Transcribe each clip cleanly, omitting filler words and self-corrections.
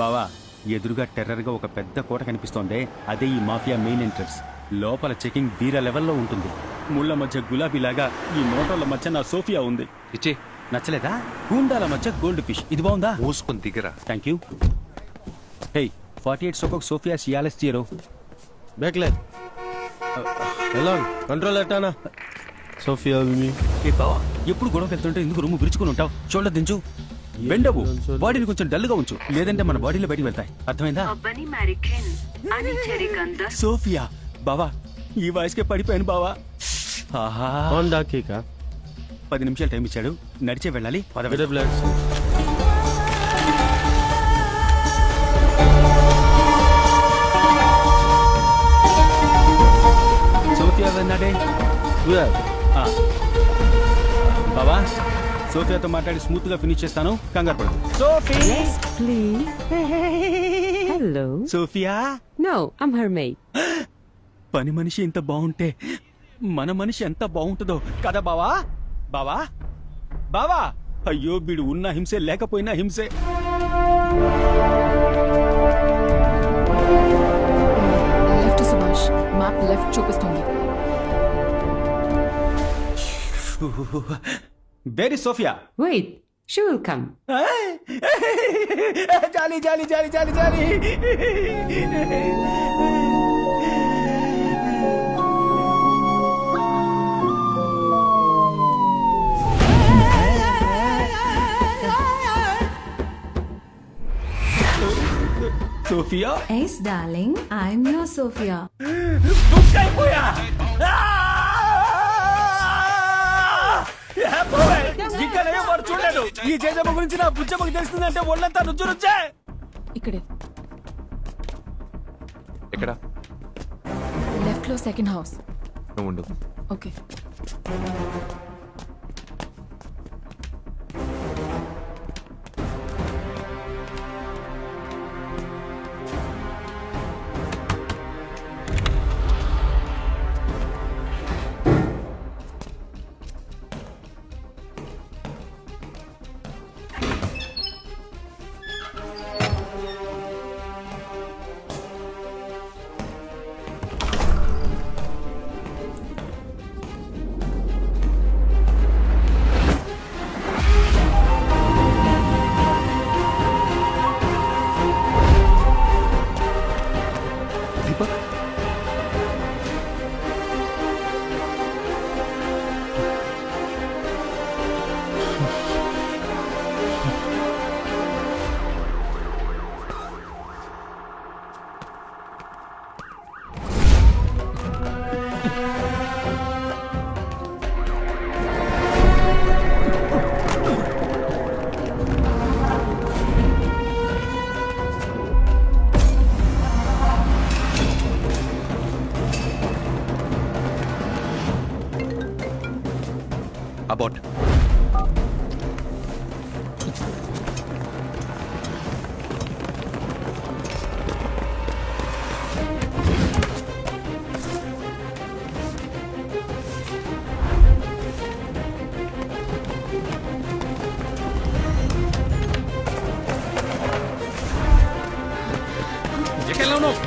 బావా ఎదురుగా టెర్రర్గా ఒక పెద్ద కోట కనిపిస్తోంది. అదే ఈ మాఫియా మెయిన్ ఎంట్రన్స్. లోపల చెకింగ్ వీర లెవెల్లో ఉంటుంది. ముళ్ళ మధ్య గులాబీలాగా ఈ నోటోల మధ్య నా సోఫియా ఉంది. ఇచ్చే నచ్చలేదా? గూండాల మధ్య గోల్డ్ ఫిష్. ఇది బాగుందా? మూసుకొని దిగరా. Thank you. హే 48 సోకోక్ సోఫియా సియాలెస్ జీరో बैकलेट हेलो कंट्रोल हटाना सोफिया मी ఏ బావా ఎప్పుడు గొడవకి వెళ్తుంటే ఎందుకు రూమ్ విరుచుకుని ఉంటావు? షోల్డర్ దించు, బెండవు, బాడీని కొంచెం డల్ గా ఉంచు, లేదంటే మన బాడీలో బయటికి వెళ్తాయి. అర్థమైందా? సోఫియా బావా ఈ వయసుకే పడిపోయాను బావా. ఆహా 10 నిమిషాలు టైం ఇచ్చాడు, నడిచే వెళ్ళాలి. సోఫియా వెన్నాడే బావా సోఫియాతో మాట్లాడి స్మూత్ గా ఫినిష్ చేస్తాను, కంగారు పడు. Sophie Hello. Sophia. No, I'm her maid. పని మనిషి ఇంత బాగుంటే మన మనిషి ఎంత బాగుంటుందో కదా బావా. బావా బావా అయ్యో వీడు ఉన్న హింసే లేకపోయినా హింసే. లెఫ్ట్ సుభాష్, మ్యాప్ లెఫ్ట్ చూపిస్తుంది. Where is Sophia? Wait, she will come. జాలి జాలి జాలి జాలి జాలి. Sophia Yes, darling. I'm your Sophia. Book అయిపోయా. ఇంకా నేను వాడు చూడలేదు. ఈ జేజమ్మ గురించి నా బుజ్జమ్మకి తెలిసిందంటే ఒళ్ళంతా రుచి రుచే. ఇక్కడే ఎక్కడ? లెఫ్ట్ లో సెకండ్ హౌస్. నువ్వు ఉండు. ఓకే. అబౌట్ ఎక్కడ ఉన్నావు?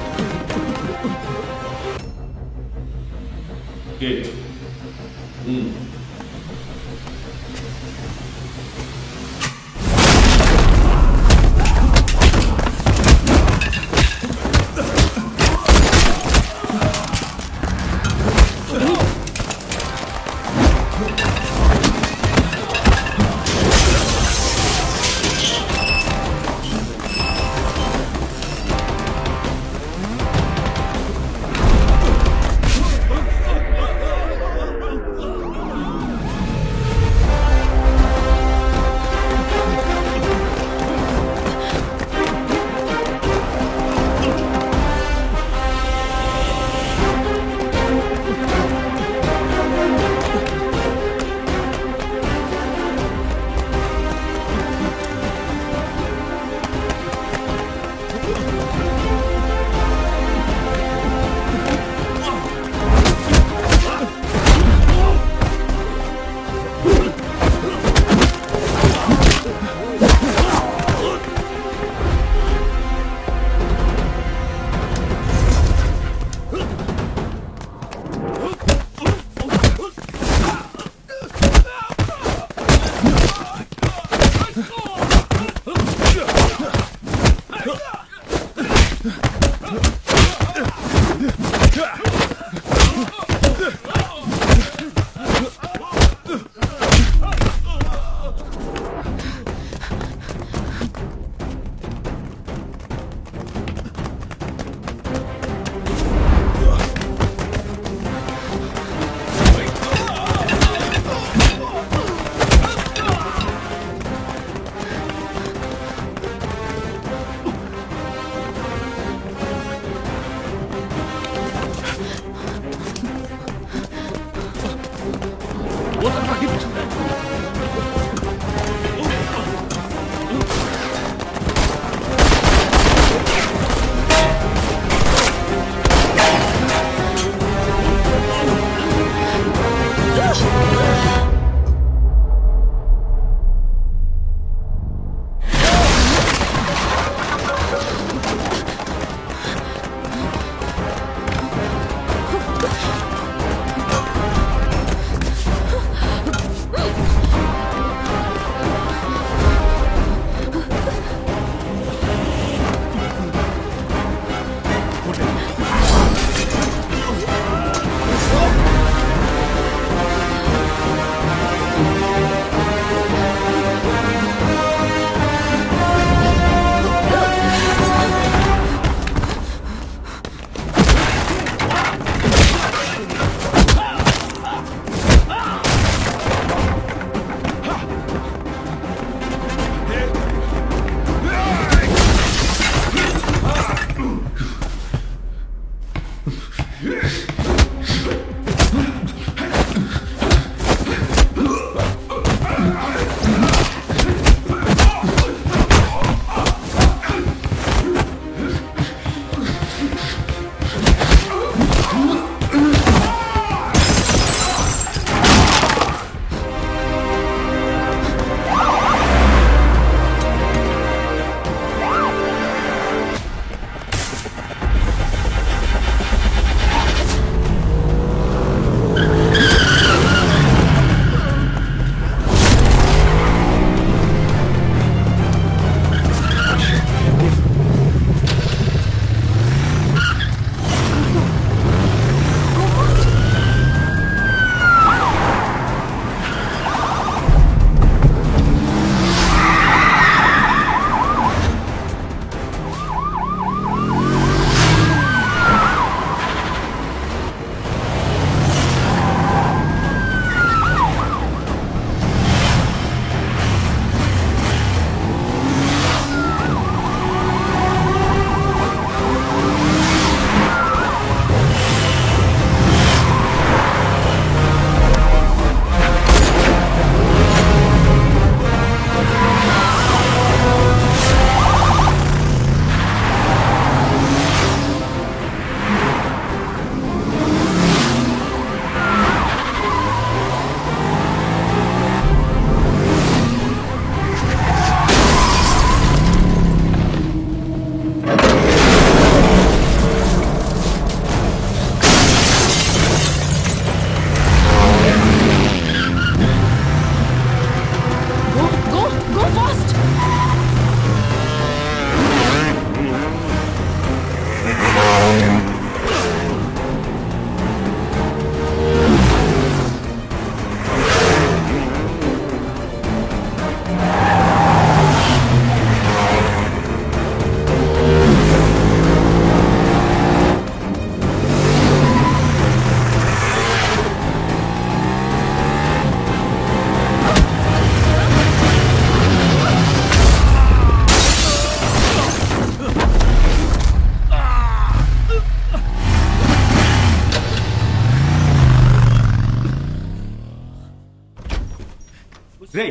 రే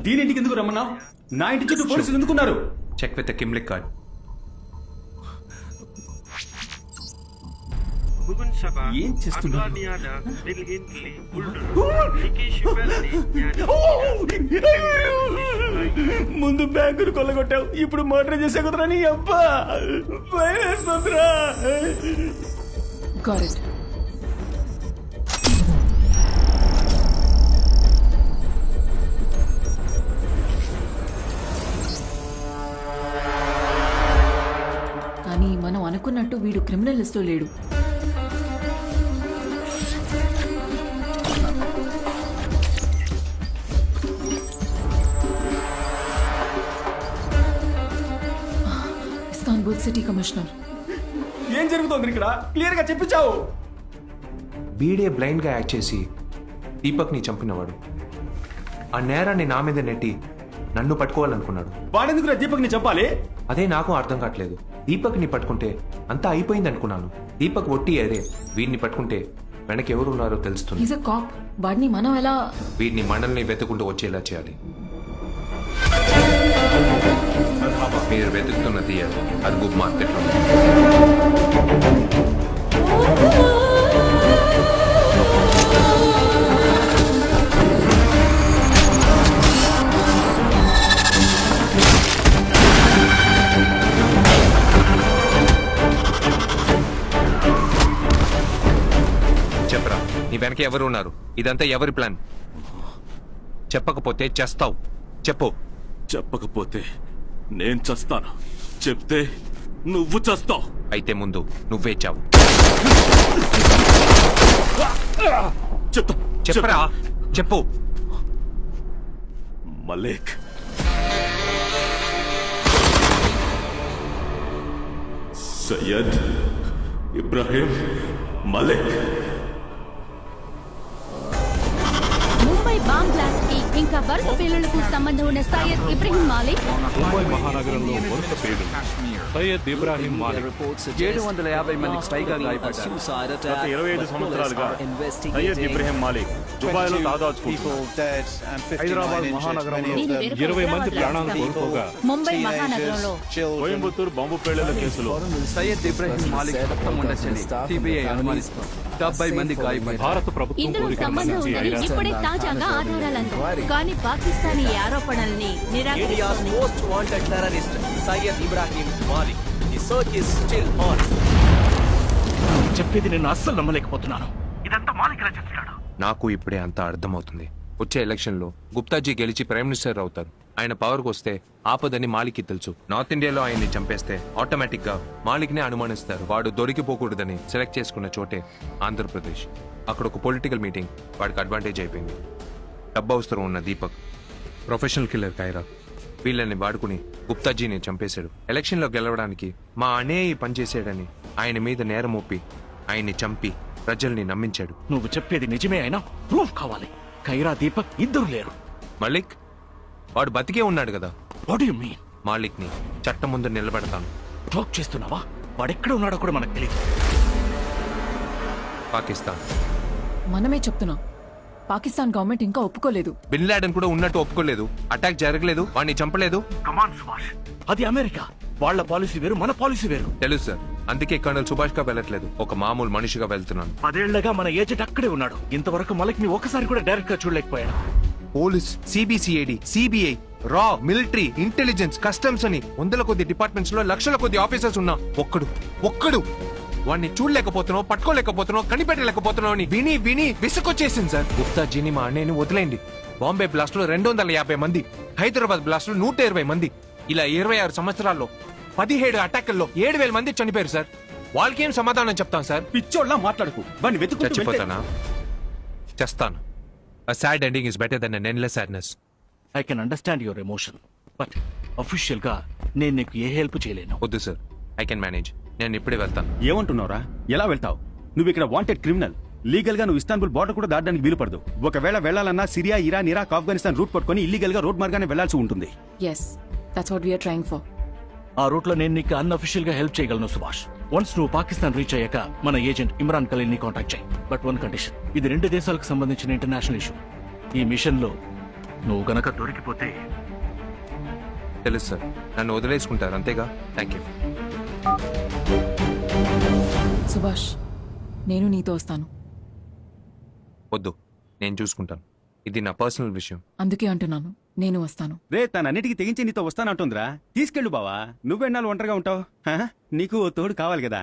దీనింటికి ఎందుకు రమ్మన్నావు? నా ఇంటి చుట్టూ పోలీసులు ఎందుకున్నారు? Check with Kimlik card. ఏం చేస్తున్నారు? ముందు బ్యాంకును కొల్లగొట్టావు, ఇప్పుడు మర్డర్ చేసే కుదరా నీ అబ్బా. భయమేస్తుందిరా. Got it. కానీ మనం అనుకున్నట్టు వీడు క్రిమినల్ లిస్ట్లో లేడు. Istanbul city commissioner. ఏం జరుగుతోంది ఇక్కడ? క్లియర్ గా చెప్పించావు. వీడే బ్లైండ్ గా యాక్ట్ చేసి దీపక్ ని చంపినవాడు. ఆ నేరాన్ని నా మీద నెట్టి నన్ను పట్టుకోవాలనుకున్నాడు. వాడెందుకు దీపక్ ని చెప్పాలి? అదే నాకు అర్థం కావట్లేదు. దీపక్ ని పట్టుకుంటే అంతా అయిపోయింది అనుకున్నాను. దీపక్ ఒట్టి అదే. వీడిని పట్టుకుంటే వెనక ఎవరు ఉన్నారో తెలుస్తుంది. Is a cap. వాడిని మనం ఎలా? వీడిని మనల్ని వెతుకుంటూ వచ్చేలా చేయాలి. మీరు వెతుకుతున్న థియేటర్ అర్బూబ్ మార్కెట్లో. చెప్పరా, నీ వెనక ఎవరు ఉన్నారు? ఇదంతా ఎవరి ప్లాన్? చెప్పకపోతే చేస్తావు. చెప్పు. చెప్పకపోతే నేను చస్తాను, చెప్తే నువ్వు చస్తావు. అయితే ముందు నువ్వే చావు. చెప్తా. చెప్పరా, చెప్పు. మలేక్, సయ్యద్ ఇబ్రాహిం మలేక్. ముంబై బాంబ్ బ్లాస్ట్ కి ఇంకా వరుస పేలుళ్లకు సంబంధం ఉన్న సయ్యద్ ఇబ్రాహిం మాలిక్. ముంబై మహానగరంలో వరుస పేలుళ్లు. సయ్యద్ ఇబ్రాహిం మాలిక్ 750 మందికి పైగా గాయపడ్డారు. గత 25 సంవత్సరాలుగా సయ్యద్ ఇబ్రాహిం మాలిక్ దుబాయ్లో దాదాచుకుంటున్నారు. హైదరాబాద్ మహానగరంలో 20 మంది ప్రాణాలు కోల్పోగా ముంబై మహానగరంలో కోయంబత్తూరు బాంబు పేలుళ్ల కేసులో సయ్యద్ ఇబ్రాహిం మాలిక్ మొత్తం ఉండొచ్చని సిబిఐ అనుమానిస్తోంది. 70 మంది గాయపడ్డారు. భారత ప్రభుత్వం ఇందులో కోరికల సంబంధం నుంచి ఉందని ఇప్పుడే తాజాగా ఆధారాలంది. కానీ పాకిస్తానీ ఆరోపణల్ని నిరాకరిస్తోంది. చెప్పేది నేను అస్సలు నమ్మలేకపోతున్నాను. ఇదంతా మాలిక్లా చెప్తున్నాడు. నాకు ఇప్పుడే అంతా అర్థమవుతుంది. వచ్చే ఎలక్షన్ లో గుప్తాజీ గెలిచి ప్రైమ్ మినిస్టర్ అవుతారు. ఆయన పవర్కి వస్తే ఆపదని మాలిక్కి తెలుసు. నార్త్ ఇండియాలో ఆయన్ని చంపేస్తే ఆటోమేటిక్ గా మాలిక్ నే అనుమానిస్తారు. వాడు దొరికిపోకూడదని సెలెక్ట్ చేసుకున్న చోటే ఆంధ్రప్రదేశ్. అక్కడ ఒక పొలిటికల్ మీటింగ్ వాడికి అడ్వాంటేజ్ అయిపోయింది. డబ్బు అవసరం ఉన్న దీపక్, ప్రొఫెషనల్ కిల్లర్ కైరా, వీళ్ళని వాడుకుని గుప్తాజీని చంపేశాడు. ఎలక్షన్ లో గెలవడానికి మా అన్నయ్య పనిచేసాడని ఆయన మీద నేరం మోపి ఆయన్ని చంపి ప్రజల్ని నమ్మించాడు. నువ్వు చెప్పేది నిజమే అయినా ప్రూఫ్ కావాలి. కైరా, దీపక్ ఇద్దరు లేరు. మలిక్ వాడు బతికే ఉన్నాడు కదా. What you mean? మాలిక్ ని చట్టం ముందు నిలబెడతాను. టాక్ చేస్తున్నావా? వాడెక్కడ ఉన్నాడో కూడా మనకు తెలియదు. పాకిస్తాన్. మనమే చెప్తున్నాం. పాకిస్తాన్ గవర్నమెంట్ ఇంకా ఒప్పుకోలేదు. బిన్ లాడెన్ కూడా ఉన్నట్టు ఒప్పుకోలేదు. అటాక్ జరగలేదు, వాడిని చంపలేదు. అది అమెరికా. వాళ్ళ పాలసీ వేరు, మన పాలసీ వేరు. తెలుసు సార్. అందుకే కర్నల్ సుభాష్ గా వెళ్ళట్లేదు, ఒక మామూలు మనిషిగా వెళ్తున్నాను. 10 ఏళ్లుగా మన ఏజెంట్ అక్కడే ఉన్నాడు. ఇంతవరకు మలిక్ ని ఒకసారి కూడా డైరెక్ట్ గా చూడలేకపోయాడు. పోలీస్, సిబిసిఐడి, సిబిఐ, రా, మిలిటరీ, ఇంటెలిజెన్స్, కస్టమ్స్ అని 100 కొద్ది డిపార్ట్మెంట్స్ లో లక్షల కొద్ది ఆఫీసర్స్ ఉన్నా ఒక్కడు వాడిని చూడలేకపోతున్నావు, పట్టుకోలేకపోతున్నావు, కనిపెట్టలేకపోతున్నావు అని విని విని విసుకొచ్చేసింది సార్. గుప్తాజీని మా అన్నయ్యని వదిలేండి. బాంబే బ్లాస్ట్ లో 250 మంది, హైదరాబాద్ బ్లాస్ట్ లో 120 మంది, ఇలా 26 సంవత్సరాల్లో 17 అటాకుల్లో 7,000 మంది చనిపోయారు సార్. వాళ్ళకేం సమాధానం చెప్తాం సార్? పిచ్చోళ్ళ మాట్లాడుకు. వాడిని వెతుకుంటూ వెళ్తే- చచ్చిపోతానా? చేస్తాను. A sad ending is better than an endless sadness. I can understand your emotion, but official గా నేను నీకు ఏ హెల్ప్ చేయలేను. వద్దు సార్, ఐ కెన్ మేనేజ్. నేను ఇప్పుడే వెళ్తాను. ఏమంటున్నావురా? ఎలా వెళ్తావు? నువ్వు ఇక్కడ వాంటెడ్ క్రిమినల్. లీగల్ గా నువ్వు ఇస్తాన్బుల్ బార్డర్ కూడా దాటడానికి వీలు పడదు. ఒకవేళ వెళ్లాలన్నా Syria, Iran, Iraq, Afghanistan route పట్టుకుని ఇల్లీగల్ గా రోడ్ మార్గానే వెళ్లాల్సి ఉంటుంది. Yes, that's what we are trying for. ఆ రూట్ లో నేను నీకు అన్అఫీషియల్ గా హెల్ప్ చేయగలను సుభాష్. వన్స్ నువ్వు పాకిస్తాన్ రీచ్ అయ్యాక మన ఏజెంట్ ఇమ్రాన్ ఖలీల్ ని కాంటాక్ట్ చేయి. But 1 condition. ఇది 2 దేశాలకు సంబంధించిన ఇంటర్నేషనల్ ఇష్యూ. ఈ మిషన్ లో నువ్వు గనక దొరికిపోతే తెలుసు సార్, నన్ను వదిలేసుకుంటారు అంతేగా. Thank you. సుభాష్, నేను నీతో వస్తాను. వద్దు, నేను చూసుకుంటాను. ఇది నా పర్సనల్ విషయం. అందుకే అంటున్నాను, నేను వస్తాను. రే తనన్నిటికీ తెగించి నీతో వస్తానంటుందిరా. తీసుకెళ్ళు బావా, నువ్వెన్నాళ్ళు ఒంటరిగా ఉంటావు? నీకు ఓ తోడు కావాలి కదా.